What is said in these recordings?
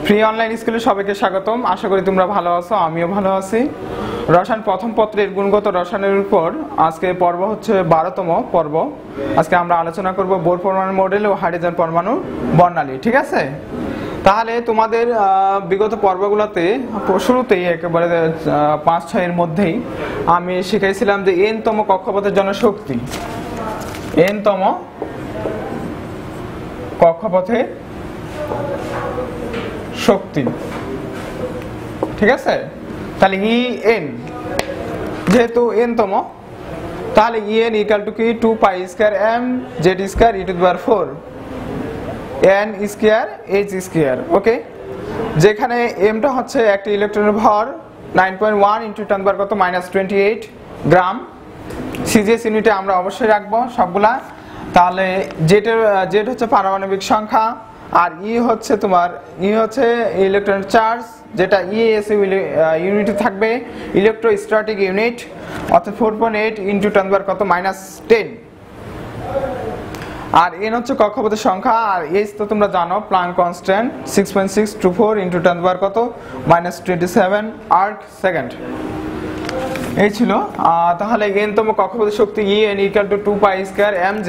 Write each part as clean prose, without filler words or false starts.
Free online স্কুলে সবাইকে স্বাগতম। আশা করি তোমরা ভালো আছো, আমিও ভালো আছি। রসায়ন প্রথম পত্রের গুণগত রসায়নের উপর আজকে পর্ব হচ্ছে 12তম পর্ব। আজকে আমরা আলোচনা করব বোর পরমাণু মডেল ও হাইড্রোজেন পরমাণুর বর্ণালী। ঠিক আছে, তাহলে তোমাদের বিগত পর্বগুলোতে শুরুতেই একেবারে 5-6 এর মধ্যেই আমি শিখাইছিলাম যে n-তম কক্ষপথের জন্য শক্তি, n-তম কক্ষপথে শক্তি। ঠিক আছে, তাহলে En যেহেতু n-তম, তাহলে En ইকুয়াল টু কি 2 pi square m z square e to the power 4 n square h square. Okay, যেখানে m টা হচ্ছে একটা ইলেকট্রনের ভর 9.1 ইনটু 10 পাওয়ার কত -28 গ্রাম। সিজিএস ইউনিটে আমরা অবশ্যই রাখবো সবগুলা। তাহলে জেড হচ্ছে পারমাণবিক সংখ্যা, আর হচ্ছে তোমার হচ্ছে ইলেকট্রন চার্জ, যেটা ইএসইউ ইউনিটে থাকবে, ইলেকট্রোস্ট্যাটিক ইউনিট, অর্থাৎ 4.8 ইনটু 10 পাওয়ার কত -10। আর এন হচ্ছে কক্ষপথের সংখ্যা, আর এইচ তো তোমরা জানো প্লাঙ্ক কনস্ট্যান্ট 6.624 ইনটু 10 পাওয়ার কত -27 আর্ক সেকেন্ড। এই ছিল। তাহলে n-তম কক্ষপথের শক্তি En equal to 2 pi square mz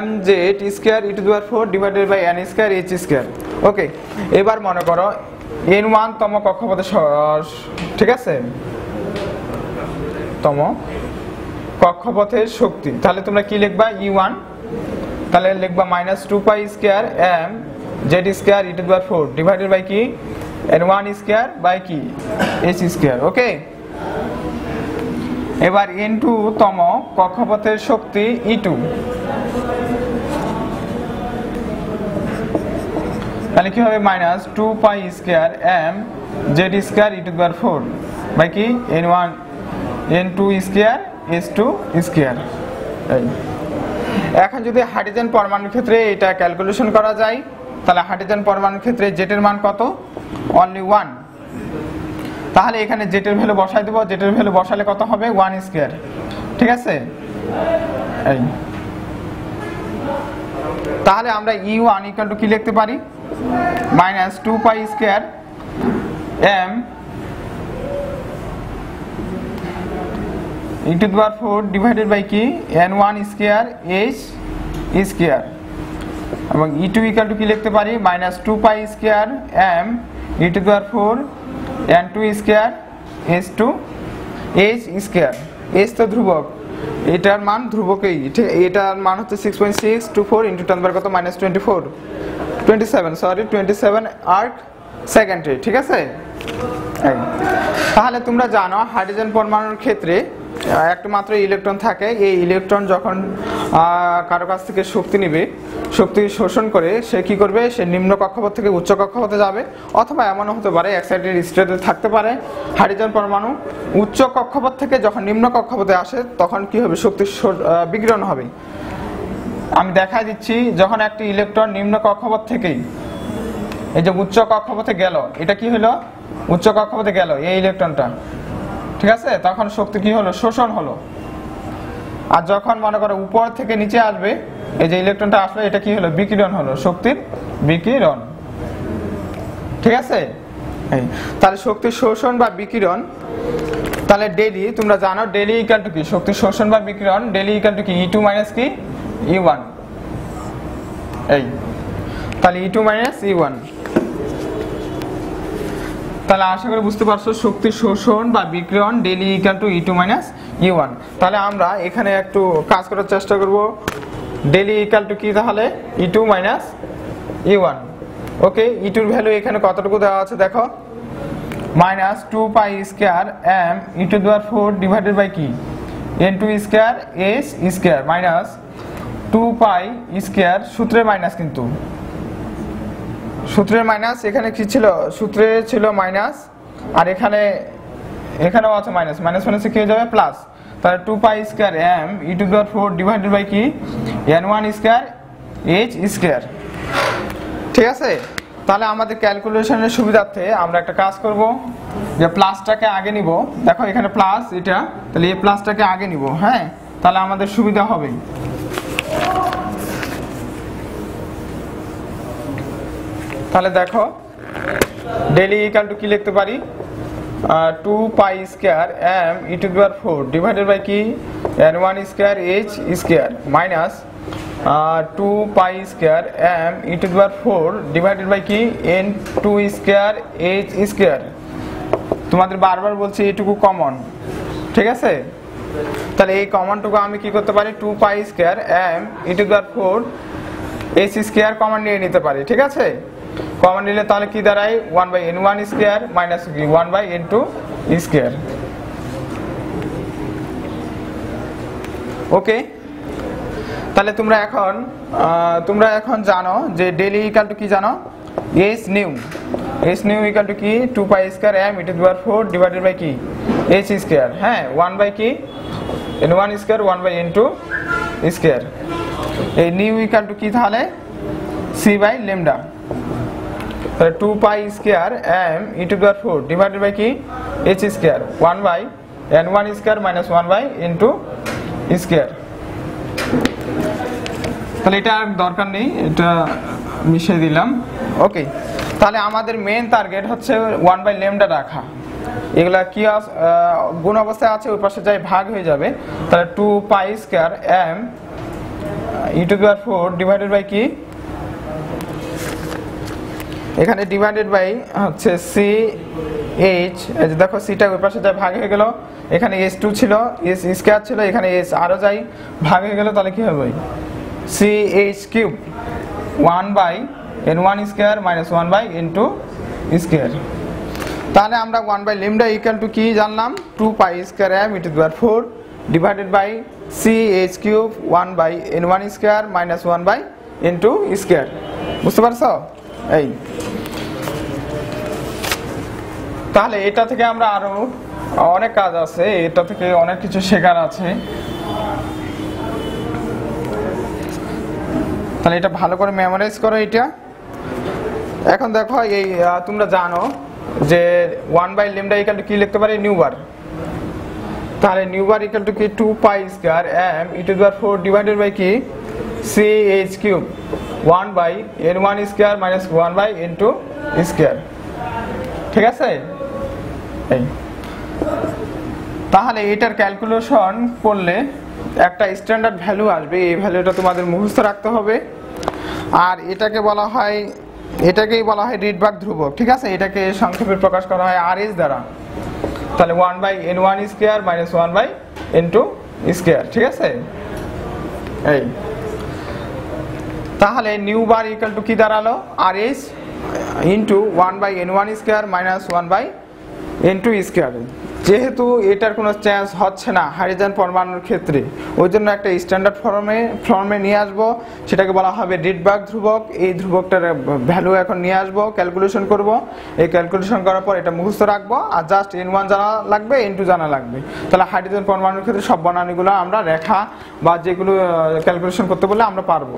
mz square e to the power 4 divided by n square h square. Okay, এবার মনে করো n1-তম কক্ষপথের, ঠিক আছে, তম কক্ষপথের শক্তি। তাহলে তোমরা কি লিখবা? E1, তাহলে লিখবা -2 pi square m z square e to the power 4 divided by কি n1 স্কয়ার বাই কি h স্কয়ার। ওকে, এবার n2-তম কক্ষপথের শক্তি E2, তাহলে কি হবে? -2 pi square m z square e to the power 4 by কি n1 n2 square h2 square. এখন যদি হাইড্রোজেন পরমাণুর ক্ষেত্রে এটা ক্যালকুলেশন করা যায়, তাহলে হাইড্রোজেন পরমাণুর ক্ষেত্রে জেটের মান কত? অনলি 1। তাহলে এখানে জেটের ভ্যালু বসাই দেব, জেটের ভ্যালু বসালে কত হবে? 1 স্কয়ার। ঠিক আছে, এই তাহলে আমরা E1 ইকুয়াল টু কি লিখতে পারি? -2 pi square m e to the power 4 divided by কি n1 স্কয়ার h স্কয়ার, এবং E2 ইকুয়াল টু কি লিখতে পারি? -2 pi square m e to the power 4 n2 square h2 h square. h তো ধ্রুবক, এটার মান ধ্রুবকই, ঠিক, এটার মান হচ্ছে 6.624 ইনটু 10 পাওয়ার কত -27 আর্ক সেকেন্ডে। ঠিক আছে, তাহলে তোমরা জানো হাইড্রোজেন পরমাণুর ক্ষেত্রে একটা মাত্র ইলেকট্রন থাকে। এই ইলেকট্রন যখন কারো কাছ থেকে শক্তি নেবে, শক্তি শোষণ করে সে কি করবে? সে নিম্ন কক্ষপথ থেকে উচ্চ কক্ষপথে যাবে, অথবা এমনও হতে পারে এক্সাইটেড স্টেটে থাকতে পারে। হাইড্রোজেন পরমাণু উচ্চ কক্ষপথ থেকে যখন নিম্ন কক্ষপথে আসে তখন কি হবে? শক্তি বিকিরণ হবে। আমি দেখাই দিচ্ছি, যখন একটি ইলেকট্রন নিম্ন কক্ষপথ থেকেই এই যে উচ্চ কক্ষপথে গেল, এটা কি হলো? উচ্চ কক্ষপথে গেল এই ইলেকট্রনটা, ঠিক আছে, তখন শক্তি কি হলো? শোষণ হলো। আর যখন মনে করো উপর থেকে নিচে আসবে, এই যে ইলেকট্রনটা আসলো, এটা কি হলো? বিকিরণ হলো, শক্তির বিকিরণ। ঠিক আছে, এই তাহলে শক্তি শোষণ বা বিকিরণ, তাহলে ডেলি তোমরা জানো ডেলি ইকুয়াল টু কি? শক্তি শোষণ বা বিকিরণ ডেলি ইকুয়াল টু কি? E2 মাইনাস কি E1। এই তাহলে E2 মাইনাস E1। তাহলে আশা করি বুঝতে পারছো শক্তি শোষণ বা বিকিরণ daily equal to E2 minus E1। তাহলে আমরা এখানে একটু কাজ করার চেষ্টা করব। ডেলি ইকুয়াল টু কি? তাহলে E2 মাইনাস E1। ওকে, E2 এর ভ্যালু এখানে কতটুকু দেওয়া আছে দেখো, -2 pi square m e to the power 4 divided by কি n2 square h square -2 pi square, সূত্রের মাইনাস, কিন্তু সূত্রের মাইনাস, এখানে কি ছিল? সূত্রে ছিল মাইনাস, আর এখানেও আছে মাইনাস, মাইনাসে কি হয়ে যাবে? প্লাস। তাহলে 2 pi square m e to the power 4 divided by কি n1 স্কয়ার h স্কয়ার। ঠিক আছে, তাহলে আমাদের ক্যালকুলেশনের সুবিধার্থে আমরা একটা কাজ করব, যে প্লাসটাকে আগে নিব। দেখো এখানে প্লাস, এটা, তাহলে এই প্লাসটাকে আগে নিব। হ্যাঁ, তাহলে আমাদের সুবিধা হবে। তাহলে দেখো ডেল ইকুয়াল টু কি লিখতে পারি 2 pi square m e to the power 4 divided by কি n1 square h square minus 2 pi square m e to the power 4 divided by কি n2 স্কয়ার h স্কয়ার। তোমাদের বারবার বলছি এইটুকু কমন, ঠিক আছে? তাহলে এই কমনটুকু আমি কি করতে পারি 2 pi square m e to the power 4 h square common নিয়ে নিতে পারি, ঠিক আছে? কমন নিলে তাহলে কি দাঁড়ায় 1/n1 square minus 1/n2 square. ওকে, তাহলে তোমরা এখন জানো যে ডেল ইকুয়াল টু কি জানো h নিউ ইকুয়াল টু কি 2 pi square m e to the power 4 divided by কি h স্কয়ার, হ্যাঁ 1 বাই কি n1 স্কয়ার 1/n2 স্কয়ার। এই নিউ ইকুয়াল টু কি তাহলে c বাই ল্যামডা, তাহলে 2 pi square m e to the power 4 divided by কি h square 1/n1 square minus 1/n2 square. তাহলে এটা আর দরকার নেই, এটা মিশিয়ে দিলাম। ওকে, তাহলে আমাদের মেন টার্গেট হচ্ছে 1/λ রাখা। এগুলা কি গুণ অবস্থায় আছে, ওই পাশে যাই ভাগ হয়ে যাবে। তাহলে 2 pi square m e to the power 4 divided by কি এখানে ডিভাইডেড বাই হচ্ছে c h, এই যে দেখো সিটা ওই পাশে যাই ভাগ হয়ে গেল, এখানে h2 ছিল h স্কয়ার ছিল, এখানে h আরো যাই ভাগ হয়ে গেল, তাহলে কি হবে c h cube 1/n1 square minus 1/n2 square. তাহলে আমরা 1/λ ইকুয়াল টু কি জানলাম 2 pi square m e to the power 4 divided by c h cube 1/n1 square minus 1/n2 square. বুঝতে পারছো? এই তাহলে এটা থেকে আমরা আরো অনেক কাজ আছে, এটা থেকে অনেক কিছু শেখার আছে। তাহলে এটা ভালো করে মেমোরাইজ করো এটা। এখন দেখো এই তোমরা জানো যে 1/λ ইকুয়াল টু কি লিখতে পারি নিউ বার। তাহলে নিউ বার ইকুয়াল টু কি 2 pi square m e to the power 4 divided by কি c h cube 1/n1 square minus 1/n2 square, ঠিক আছে? এই তাহলে এটার ক্যালকুলেশন করলে একটা স্ট্যান্ডার্ড ভ্যালু আসবে, এই ভ্যালুটা তোমাদের মুখস্থ রাখতে হবে। আর এটাকেই বলা হয় রিডবার্গ ধ্রুবক, ঠিক আছে? এটাকে সংক্ষেপে প্রকাশ করা হয় rh দ্বারা। তাহলে 1/n1 square minus 1/n2 square, ঠিক আছে? এই তাহলে নিউ বার ইকুয়াল টু কি দাঁড়ালো rh into 1/n1 square minus 1/n2 square. যেহেতু এটার কোনো চেঞ্জ হচ্ছে না হাইড্রোজেন পরমাণুর ক্ষেত্রে, ওই জন্য একটা স্ট্যান্ডার্ড ফর্মে নিয়ে আসবো, সেটাকে বলা হবে রিডবার্গ ধ্রুবক। এই ধ্রুবকটার ভ্যালু এখন নিয়ে আসবো, ক্যালকুলেশন করব। এই ক্যালকুলেশন করার পর এটা মুখস্থ রাখবো, আর জাস্ট n1 জানা লাগবে, n2 জানা লাগবে। তাহলে হাইড্রোজেন পরমাণুর ক্ষেত্রে সব বর্ণালীগুলো আমরা রেখা বা যেগুলো ক্যালকুলেশন করতে বললে আমরা পারবো।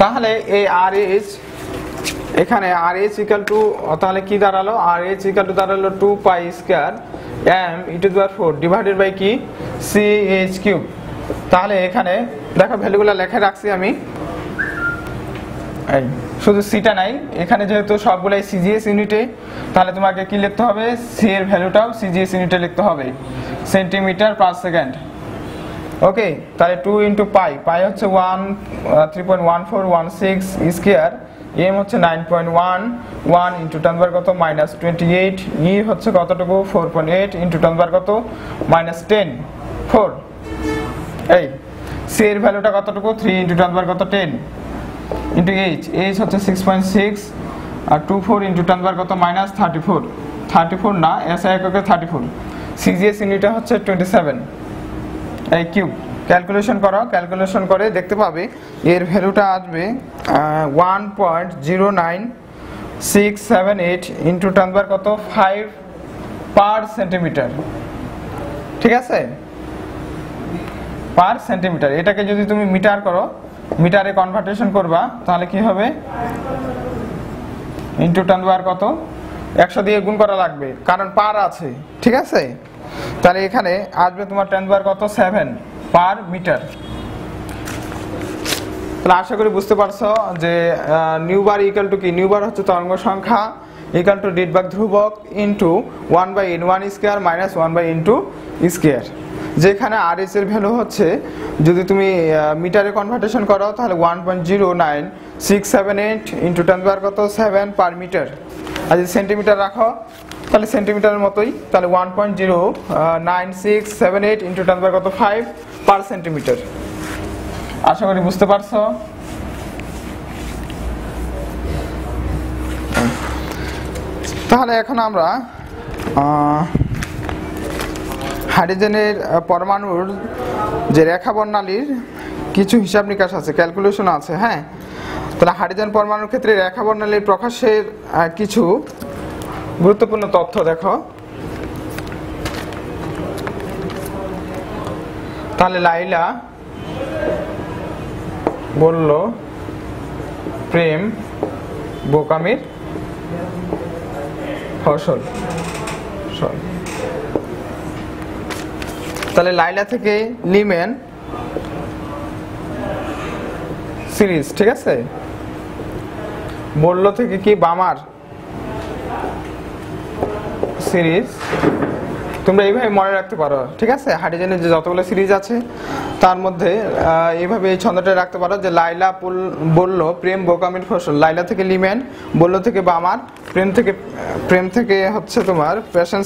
তাহলে এই RH এখানে RH ইকুয়াল টু তাহলে কি দাঁড়ালো RH ইকুয়াল টু দাঁড়ালো 2 pi square m e to the power 4 divided by কি c h কিউব। তাহলে এখানে দেখো ভ্যালুগুলো লেখা রাখছি আমি, এই শুধু সিটা নাই, এখানে যেহেতু সবগুলাই সিজিএস ইউনিটে, তাহলে তোমাকে কি লিখতে হবে c এর ভ্যালুটাও সিজিএস ইউনিটে লিখতে হবে, সেন্টিমিটার পার সেকেন্ড। ওকে, তাহলে 2 ইন্টু পাই হচ্ছে 3.1416 স্কয়ার, m হচ্ছে 9.11 ইন্টু 10 বার কত মাইনাস 28, e হচ্ছে কতটুকু 4.8 ইন্টু 10 বার কত মাইনাস 10 4। এই c এর ভ্যালুটা কতটুকু 3 ইন্টু 10 বার কত 10 ইন্টু h হচ্ছে 6.6 আর 24 ইন্টু 10 বার কত মাইনাস 34 না SI এককে 34, সিজিএস ইউনিটে হচ্ছে 27। এই কিউব ক্যালকুলেশন করো, ক্যালকুলেশন করে দেখতে পাবে এর ভ্যালুটা আসবে 1.09678 ইন্টু 10 বার কত 5 পার সেন্টিমিটার, ঠিক আছে? পার সেন্টিমিটার। এটাকে যদি তুমি মিটার করো, মিটারে কনভার্টেশন করবা, তাহলে কি হবে ইন্টু 10 বার কত 100 দিয়ে গুণ করা লাগবে, কারণ পার আছে, ঠিক আছে? তাহলে এখানে আসবে তোমার 10 বার কত 7 পার মিটার। তাহলে আশা করি বুঝতে পারছো যে নিউ বার ইকুয়াল টু কি, নিউ বার হচ্ছে তরঙ্গ সংখ্যা ইকুয়াল টু ডিডবাক ধ্রুবক into 1/n1 square minus 1/n2 square, যেখানে আরএস এর ভ্যালু হচ্ছে যদি তুমি মিটারে কনভার্টেশন করো তাহলে 1.09678 ইনটু 10⁻7 পার মিটার, আর যদি সেন্টিমিটার রাখো তাহলে সেন্টিমিটারের মতোই, তাহলে 1.09678 ইনটু 10⁻5 পার সেন্টিমিটার। আশা করি বুঝতে পারছো। তাহলে এখন আমরা হাইড্রোজেনের পরমাণুর যে রেখা বর্ণালীর কিছু হিসাব নিকাশ আছে, ক্যালকুলেশন আছে। হ্যাঁ, তাহলে হাইড্রোজেন পরমাণুর ক্ষেত্রে রেখা বর্ণালীর প্রকাশের কিছু গুরুত্বপূর্ণ তথ্য দেখো। তাহলে লাইলা বলল প্রেম বোকামির ফসল। তাহলে লাইলা থেকে লিমেন সিরিজ, ঠিক আছে। বলল থেকে কি বামার সিরিজ, তোমরা এইভাবে মনে রাখতে পারো, ঠিক আছে। হাইড্রোজেনের যে যতগুলো সিরিজ আছে তার মধ্যে এইভাবে এই ছন্দটা রাখতে পারো যে লাইলা বলল প্রেম বোকামির ফসল, লাইলা থেকে লিমেন, বলল থেকে বামার, প্রেম থেকে হচ্ছে তোমার প্যাশন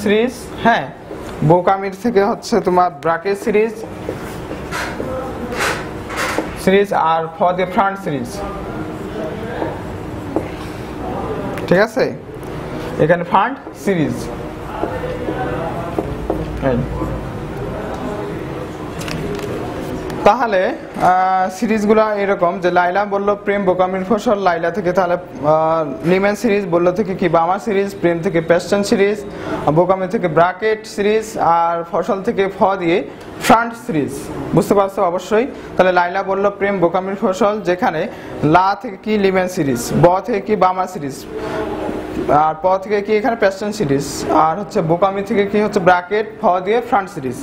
সিরিজ, হ্যাঁ, বোকামির থেকে হচ্ছে তোমার ব্রাকেট সিরিজ আর ফর দ্য ফ্রন্ট সিরিজ, ঠিক আছে। এখানে ফ্রন্ট সিরিজ। তাহলে সিরিজগুলো এরকম যে লাইলা বলল প্রেম বোকামির ফসল, লাইলা থেকে তাহলে লিমেন সিরিজ, বলল থেকে কি বামা সিরিজ, প্রেম থেকে পেস্টন সিরিজ, বোকামি থেকে ব্রাকেট সিরিজ, আর ফসল থেকে ফ দিয়ে ফ্রন্ট সিরিজ। বুঝতে পারছো অবশ্যই। তাহলে লাইলা বলল প্রেম বোকামির ফসল, যেখানে লা থেকে কি লিমেন সিরিজ, ব থেকে কি বামা সিরিজ, আর প থেকে কি এখানে পেস্টন সিরিজ, আর হচ্ছে বোকামি থেকে কি হচ্ছে ব্রাকেট ফ দিয়ে ফ্রন্ট সিরিজ,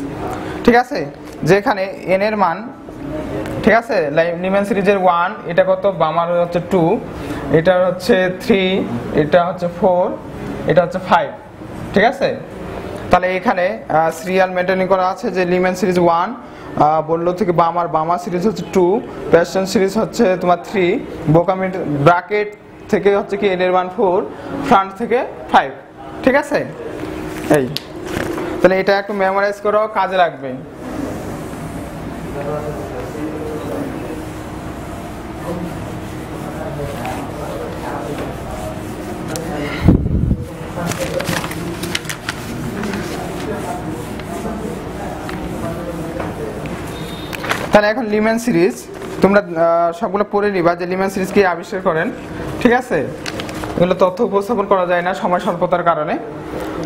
ঠিক আছে। যেখানে এন এর মান, ঠিক আছে, লিমেন সিরিজের 1, এটা কত, বামার হচ্ছে 2, এটা হচ্ছে 3, এটা হচ্ছে 4, এটা হচ্ছে 5, ঠিক আছে। তাহলে এখানে সিরিয়াল মেনটেনিং করা আছে যে লিমেন সিরিজ 1, বলল থেকে বামা সিরিজ হচ্ছে 2, পেস্টন সিরিজ হচ্ছে তোমার 3, বোকামি ব্রাকেট থেকে হচ্ছে কি এন এর মান 4, ফ্রন্ট থেকে 5, ঠিক আছে। এই তাহলে এটা একটু মেমোরাইজ করো, কাজে লাগবে। তাহলে এখন লিমেন সিরিজ তোমরা সবগুলো পড়ে নিবা যে লিমেন সিরিজ কি আবিষ্কার করেন, ঠিক আছে। এগুলো তথ্য উপস্থাপন করা যায় না সময় স্বল্পতার কারণে।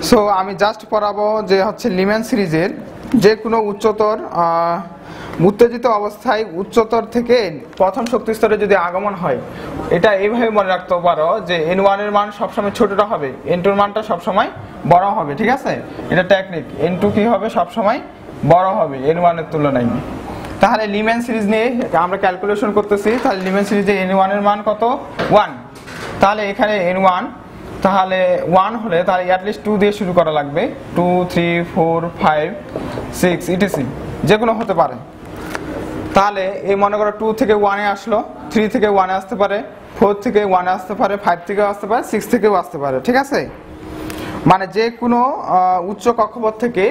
সো আমি জাস্ট পড়াবো যে হচ্ছে লিমেন সিরিজের যে কোনো উত্তেজিত অবস্থায় উচ্চতর থেকে প্রথম শক্তি স্তরে যদি আগমন হয়, এটা এইভাবে মনে রাখতে পারো যে n1 এর মান সবসময় ছোটটা হবে, n2 এর মানটা সবসময় বড় হবে, ঠিক আছে। এটা টেকনিক, n2 কি হবে সবসময় বড় হবে n1 এর তুলনায়। তাহলে লিমেন সিরিজ নিয়ে আমরা ক্যালকুলেশন করতেছি। তাহলে লিমেন সিরিজে n1 এর মান কত, 1। তাহলে এখানে n1 তাহলে 1 হলে তাহলে অ্যাটলিস্ট 2 দিয়ে শুরু করা লাগবে, 2 3 4 5 6 etc, যে কোনো হতে পারে। তাহলে এই মনে করো 2 থেকে 1 এ আসলো, 3 থেকে 1 এ আসতে পারে, 4 থেকে 1 এ আসতে পারে, 5 থেকেও আসতে পারে, 6 থেকেও আসতে পারে, ঠিক আছে। মানে যে কোনো উচ্চ কক্ষপথ থেকে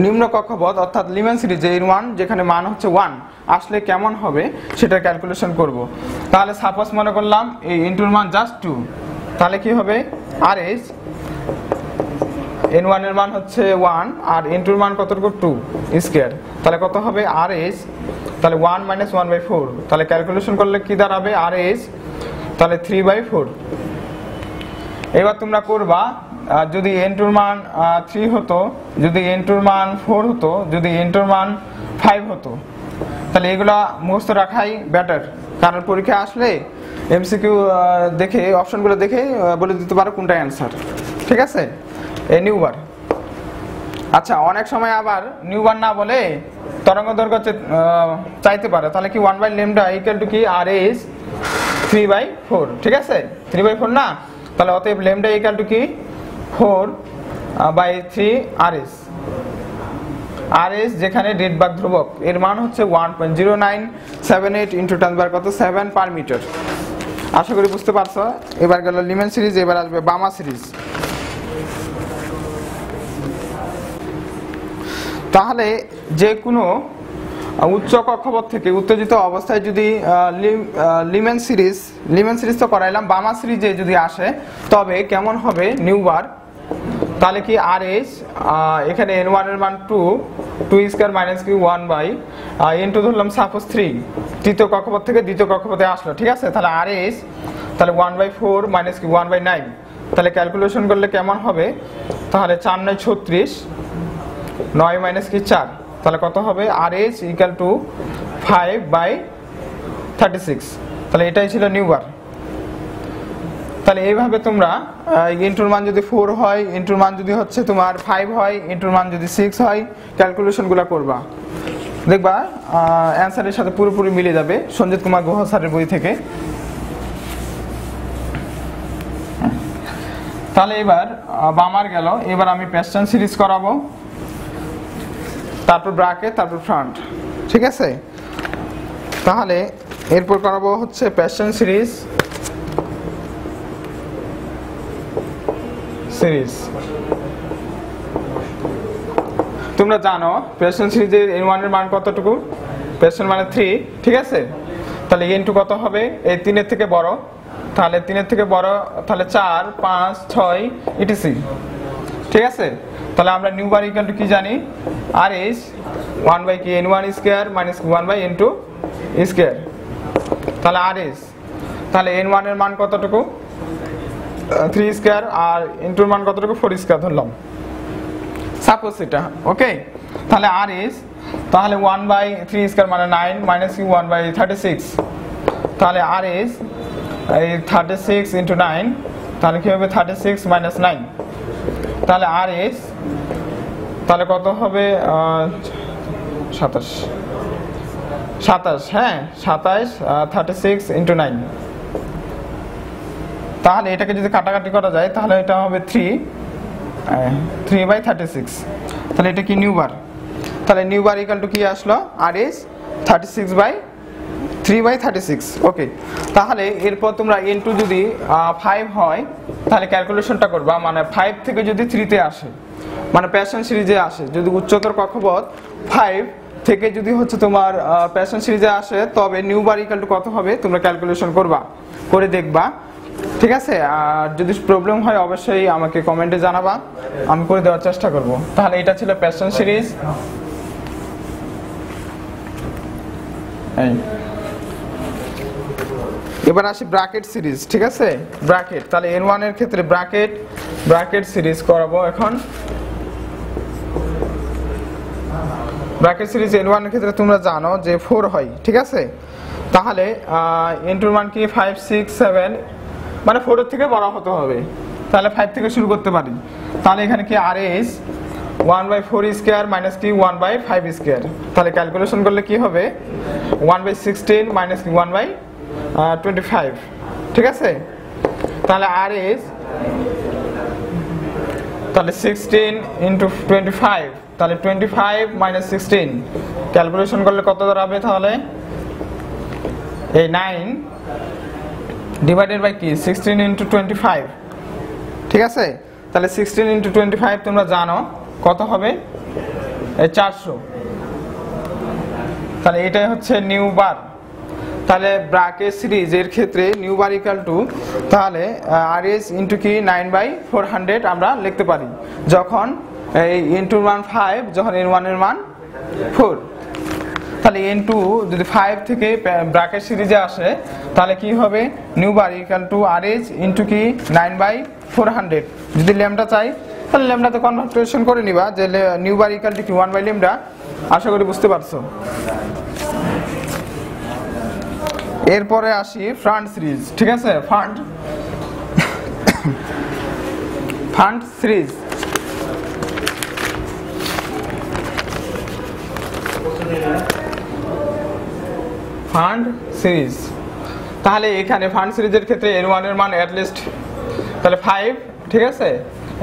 নিম্ন কক্ষপথ অর্থাৎ লিমেন সিরিজে n1 যেখানে মান হচ্ছে 1 আসলে কেমন হবে সেটা ক্যালকুলেশন করব। তাহলে সাপোজ মনে করলাম এই n2 এর মান জাস্ট 2, তাহলে কি হবে আরএস n1 এর মান হচ্ছে 1 আর n2 এর মান কতটুকু 2 স্কয়ার, তাহলে কত হবে আরএস, তাহলে 1 - 1/4, তাহলে ক্যালকুলেশন করলে কি দাঁড়াবে আরএস তাহলে 3/4। এবার তোমরা করবা যদি n2 এর মান 3 হতো, যদি n2 এর মান 4 হতো, যদি n2 এর মান 5 হতো, তাহলে এগুলা মুখস্থ রাখাই বেটার, কারণ পরীক্ষায় আসলে এমসিকিউ দেখে অপশনগুলো দেখে বলে দিতে পারো কোনটা অ্যান্সার, ঠিক আছে। এই নিউবার, আচ্ছা অনেক সময় আবার নিউবার না বলে তরঙ্গ দৈর্ঘ্য চাইতে পারে, তাহলে কি 1 বাই ল্যামডা ইকুয়াল টু কি আর এস 3/4, ঠিক আছে 3/4 না, তাহলে অতএব ল্যামডা ইকুয়াল টু কি 4/3 আরএস। আরএস যেখানে রেডবার্গ ধ্রুবক, এর মান হচ্ছে 1.0978 ইনটু 10 কত 7 পার মিটার। আশা করি বুঝতে পারছো। এবার গেল লিমেন সিরিজ, এবার আসবে বামা সিরিজ। তাহলে যে কোনো উচ্চ কক্ষপথ থেকে উত্তেজিত অবস্থায় যদি লিমেন সিরিজ তো করাইলাম, বামা সিরিজে যদি আসে তবে কেমন হবে নিউবার, তাহলে কি আর এস এখানে n1 এর মান 2 স্কয়ার মাইনাস কি 1 বাই n2 ধরলাম সাপোজ 3, তৃতীয় কক্ষপথ থেকে দ্বিতীয় কক্ষপথে আসলো, ঠিক আছে। তাহলে আর এস তাহলে 1/4 মাইনাস কি 1/9, তাহলে ক্যালকুলেশন করলে কেমন হবে, তাহলে 4 9 36, 9 মাইনাস কি 4, তাহলে কত হবে আর এস ইকুয়াল টু 5/36, তাহলে এটাই ছিল নিউবার। তাহলে এইভাবে তোমরা ইনটুর মান যদি 4 হয়, ইনটুর মান যদি হচ্ছে তোমার 5 হয়, ইনটুর মান যদি 6 হয়, ক্যালকুলেশনগুলো করবা, দেখবা অ্যানসারের সাথে পুরোপুরি মিলে যাবে সঞ্জিত কুমার গুহ স্যারের বই থেকে। তাহলে এবার বামার গেল, এবার আমি প্যাস্টার্ন সিরিজ করাবো, তারপর ব্রাকেট, তারপর ফ্রন্ট, ঠিক আছে। তাহলে এরপর করাবো হচ্ছে প্যাস্টার্ন সিরিজ। তোমরা জানো প্যাস্টার্ন সিরিজের n1 এর মান কতটুকু, প্যাস্টার্ন মানে 3, ঠিক আছে। তাহলে n2 কত হবে, এই 3 এর থেকে বড়, তাহলে 3 এর থেকে বড়, তাহলে 4 5 6 etc, ঠিক আছে। তাহলে আমরা নিউ বার ইকুয়াল টু কি জানি, আর এস 1 বাই কি n1 square minus 1 by n2 square, তাহলে আর এস তাহলে n1 এর মান কতটুকু 3 স্কয়ার, আর n2 এর মান কতটুকু 4 স্কয়ার ধরলাম সাপোজ এটা, ওকে। তাহলে আর এস তাহলে 1/3 স্কয়ার মানে 9 মাইনাস কি 1/36, তাহলে আর এস এই 36 ইনটু 9, তাহলে কি হবে 36 মাইনাস 9, তাহলে আর এস তাহলে কত হবে 27, হ্যাঁ 27 36 ইনটু 9, তাহলে এটাকে যদি কাটাকাটি করা যায় তাহলে এটা হবে 3/36, তাহলে এটা কি নিউবার। তাহলে নিউবার ইকুয়াল টু কি আসলো, আর এস 3/36, ওকে। তাহলে এরপর তোমরা n2 যদি 5 হয় তাহলে ক্যালকুলেশনটা করবা, মানে 5 থেকে যদি 3 তে আসে, মানে প্যাশন সিরিজে আসে, যদি উচ্চতর কক্ষপথ 5 থেকে যদি হচ্ছে তোমার প্যাশন সিরিজে আসে, তবে নিউবার ইকুয়াল টু কত হবে তোমরা ক্যালকুলেশন করবা, করে দেখবা, ঠিক আছে। আর যদি প্রবলেম হয় অবশ্যই আমাকে কমেন্টে জানাবা, আমি করে দেওয়ার চেষ্টা করব। তাহলে এটা ছিল প্যাশন সিরিজ। এবার আসি ব্র্যাকেট সিরিজ, ঠিক আছে। ব্র্যাকেট, তাহলে n1 এর ক্ষেত্রে ব্র্যাকেট সিরিজ করাবো এখন। ব্র্যাকেট সিরিজ n1 এর ক্ষেত্রে তোমরা জানো যে 4 হয়, ঠিক আছে। তাহলে n2 এর মান কি 5 6 7, মানে 4 এর থেকে বড় হতে হবে, তাহলে 5 থেকে শুরু করতে পারি। তাহলে এখানে কি আর এস 1/4 স্কয়ার মাইনাস কি 1/5 স্কয়ার, তাহলে ক্যালকুলেশন করলে কি হবে 1/16 মাইনাস কি 1/25, ঠিক আছে। তাহলে আর এস তাহলে 16 ইনটু 25, তাহলে 25 মাইনাস 16 ক্যালকুলেশন করলে কত দাঁড়াবে, তাহলে এই 9 ডিভাইডেড বাই কি 16 ইনটু 25, ঠিক আছে। তাহলে 16 ইনটু 25 তোমরা জানো কত হবে, এই 400, তাহলে এটাই হচ্ছে নিউ বার। তাহলে ব্র্যাকেট সিরিজের ক্ষেত্রে নিউ বার ইকুয়াল টু তাহলে আর এস ইনটু কি 9/400 আমরা লিখতে পারি, যখন এই n2 এর মান 5, যখন n1 এর মান 4। তাহলে n2 যদি 5 থেকে ব্র্যাকেট সিরিজে আসে তাহলে কি হবে nu bar equal to R S into কি 9/400। যদি ল্যামডা চাই তাহলে ল্যামডাতে কনভার্টেশন করে নিবা, যে নিউ বার ইকুয়াল টু কি 1/λ। আশা করি বুঝতে পারছো। এরপরে আসি ফ্রন্ট সিরিজ, ঠিক আছে। Front series fund series. তাহলে এখানে ফান্ড সিরিজের ক্ষেত্রে n1 এর মান অ্যাটলিস্ট তাহলে 5, ঠিক আছে,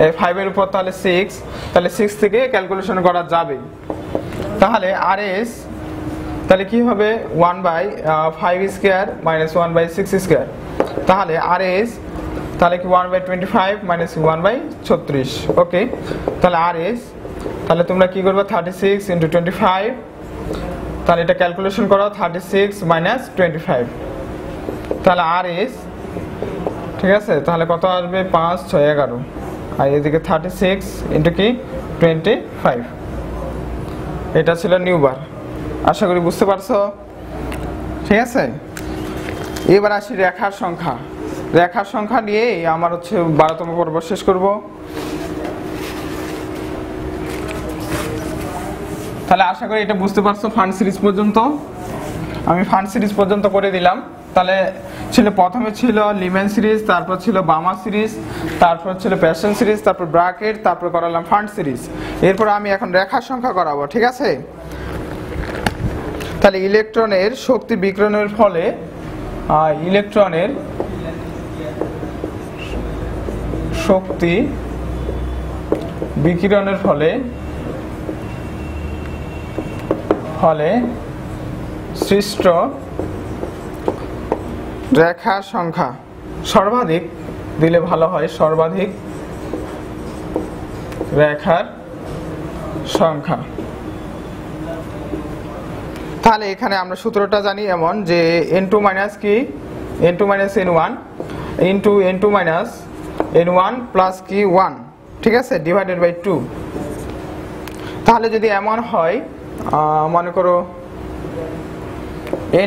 এই 5 এর উপর তাহলে 6, তাহলে 6 থেকে ক্যালকুলেশন করা যাবে। তাহলে RS তাহলে কি হবে 1/5 স্কয়ার মাইনাস 1/6 স্কয়ার। তাহলে RS তাহলে কি 1/25 মাইনাস 1/36। ওকে, তাহলে RS তাহলে তোমরা কি করবে 36 × 25, তাহলে এটা ক্যালকুলেশন করো 36 মাইনাস 25, তাহলে RS ঠিক আছে, তাহলে কত আসবে 5 6 11, আর এদিকে 36 ইন্টু কি 25। এটা ছিল নিউ বার। আশা করি বুঝতে পারছো, ঠিক আছে। এবার আসি রেখার সংখ্যা। রেখার সংখ্যা নিয়ে আমার হচ্ছে 12তম পর্ব শেষ করব। তাহলে আশা করি এটা বুঝতে পারছো ফান্ড সিরিজ পর্যন্ত। আমি ফান্ড সিরিজ পর্যন্ত করে দিলাম। তাহলে ছিল প্রথমে ছিল লিমেন সিরিজ, তারপর ছিল বামা সিরিজ, তারপর ছিল প্যাশন সিরিজ, তারপর ব্র্যাকেট, তারপর করালাম ফান্ড সিরিজ। এরপর আমি এখন রেখার সংখ্যা করাবো, ঠিক আছে। তাহলে ইলেকট্রনের শক্তি বিকিরণের ফলে ইলেকট্রনের শক্তি বিকিরণের ফলে সৃষ্ট রেখার সংখ্যা সর্বাধিক দিলে ভালো হয়, সর্বাধিক রেখার সংখ্যা। তাহলে এখানে আমরা সূত্রটা জানি এমন যে n2 মাইনাস কি n2 minus n1 into n2 minus n1 plus কি 1, ঠিক আছে, ডিভাইডেড বাই 2। তাহলে যদি এমন হয় মনে করো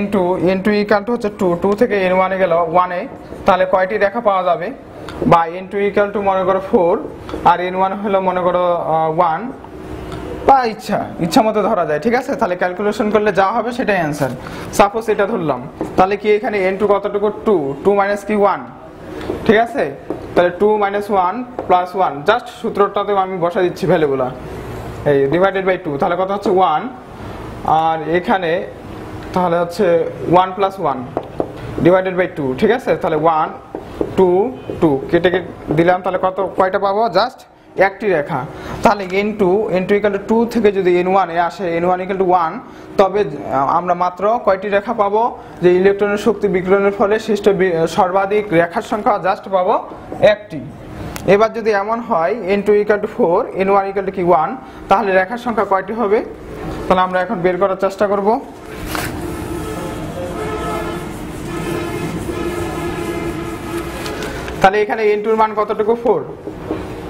n2 ইকুয়াল টু হচ্ছে 2 থেকে n1 এ গেল 1 এ, তাহলে কয়টি রেখা পাওয়া যাবে? বা n2 ইকুয়াল টু মনে করো 4 আর n1 হলো মনে করো 1, বা ইচ্ছা মতো ধরা যায়, ঠিক আছে। তাহলে ক্যালকুলেশন করলে যা হবে সেটাই অ্যান্সার। সাপোজ এটা ধরলাম, তাহলে কি এখানে n2 কতটুকু 2 মাইনাস কি 1, ঠিক আছে। তাহলে 2 মাইনাস 1 প্লাস 1, জাস্ট সূত্রটাতে আমি বসা দিচ্ছি ভ্যালুগুলো, এই ডিভাইডেড বাই 2, তাহলে কত হচ্ছে 1। আর এখানে তাহলে হচ্ছে 1 প্লাস 1 ডিভাইডেড বাই 2, ঠিক আছে। তাহলে 1 2 2 কেটে দিলাম, তাহলে কয়টা পাবো? জাস্ট একটি রেখা। তাহলে n2 ইকুয়াল টু 2 থেকে যদি n1 এ আসে n1 ইকুয়াল টু 1, তবে আমরা মাত্র কয়টি রেখা পাবো? যে ইলেকট্রনের শক্তি বিকিরণের ফলে সৃষ্ট সর্বাধিক রেখার সংখ্যা জাস্ট পাবো একটি। এবার যদি এমন হয় n2 equal to 4 n1 equal to কি 1, তাহলে রেখার সংখ্যা কয়টি হবে? তাহলে আমরা এখন বের করার চেষ্টা করব। তাহলে এখানে n2 এর মান কতটুকু? 4,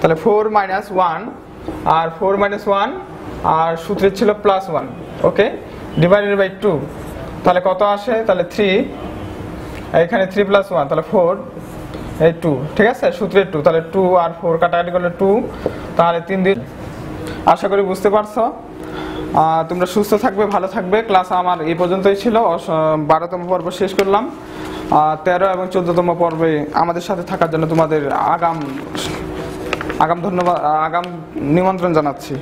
তাহলে 4 মাইনাস 1 আর 4 মাইনাস 1 আর সূত্রে ছিল প্লাস 1, ওকে, ডিভাইডেড বাই 2, তাহলে কত আসে? তাহলে 3, এখানে 3 প্লাস 1 তাহলে 4, এই 2, ঠিক আছে, সূত্রে 2, তাহলে 2 আর 4 কাটাকাটি করলে 2, তাহলে 3 দিন। আশা করি বুঝতে পারছো। তোমরা সুস্থ থাকবে, ভালো থাকবে। ক্লাস আমার এই পর্যন্তই ছিল। 12তম পর্ব শেষ করলাম। 13 এবং 14তম পর্বে আমাদের সাথে থাকার জন্য তোমাদের আগাম ধন্যবাদ, আগাম নিমন্ত্রণ জানাচ্ছি।